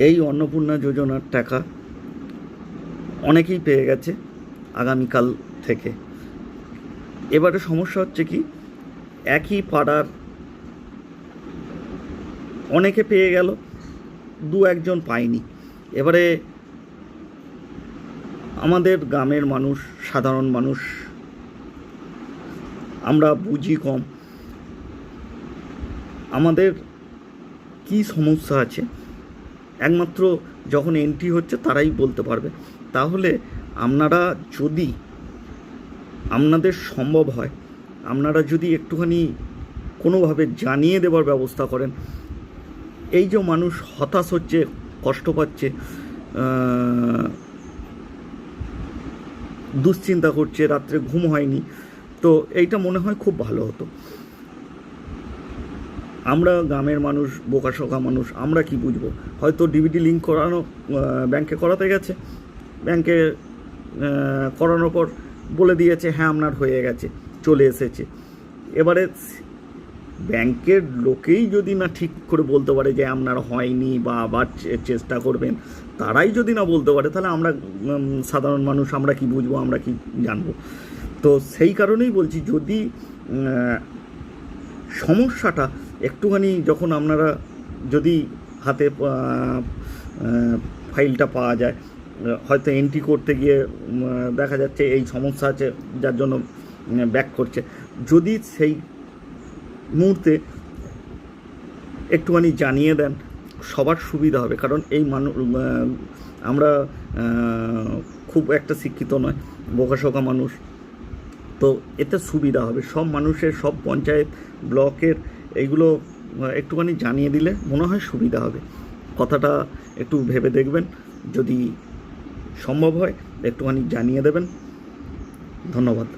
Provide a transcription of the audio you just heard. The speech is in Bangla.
এই অন্নপূর্ণা যোজনার টাকা অনেকেই পেয়ে গেছে আগামীকাল থেকে। এবারে সমস্যা হচ্ছে কি, একই পাড়ার অনেকে পেয়ে গেল, দু একজন পায়নি। এবারে আমাদের গ্রামের মানুষ, সাধারণ মানুষ, আমরা বুঝি কম। আমাদের কি সমস্যা আছে একমাত্র যখন এন্ট্রি হচ্ছে তারাই বলতে পারবে। তাহলে আপনারা যদি, আপনাদের সম্ভব হয়, আপনারা যদি একটুখানি কোনোভাবে জানিয়ে দেওয়ার ব্যবস্থা করেন। এই যে মানুষ হতাশ হচ্ছে, কষ্ট পাচ্ছে, দুশ্চিন্তা করছে, রাত্রে ঘুম হয়নি, তো এইটা মনে হয় খুব ভালো হতো। আমরা গ্রামের মানুষ, বোকাশোকা মানুষ, আমরা কি বুঝবো? হয়তো ডিবিটি লিঙ্ক করানো, ব্যাংকে করাতে গেছে, ব্যাংকে করানোর পর বলে দিয়েছে হ্যাঁ আপনার হয়ে গেছে, চলে এসেছে। এবারে ব্যাংকের লোকেই যদি না ঠিক করে বলতে পারে যে আপনার হয়নি বা আবার চেষ্টা করবেন, তারাই যদি না বলতে পারে, তাহলে আমরা সাধারণ মানুষ আমরা কি বুঝবো, আমরা কি জানবো? তো সেই কারণেই বলছি, যদি সমস্যাটা একটুখানি যখন আপনারা যদি হাতে ফাইলটা পাওয়া যায়, হয়তো এন্ট্রি করতে গিয়ে দেখা যাচ্ছে এই সমস্যা আছে যার জন্য ব্যাক করছে, যদি সেই মুহূর্তে একটুখানি জানিয়ে দেন, সবার সুবিধা হবে। কারণ এই আমরা খুব একটা শিক্ষিত নয়, বোকাশোকা মানুষ, তো এতে সুবিধা হবে সব মানুষের, সব পঞ্চায়েত ব্লকের। এইগুলো একটুখানি জানিয়ে দিলে মনে হয় সুবিধা হবে। কথাটা একটু ভেবে দেখবেন, যদি সম্ভব হয় একটুখানি জানিয়ে দেবেন। ধন্যবাদ।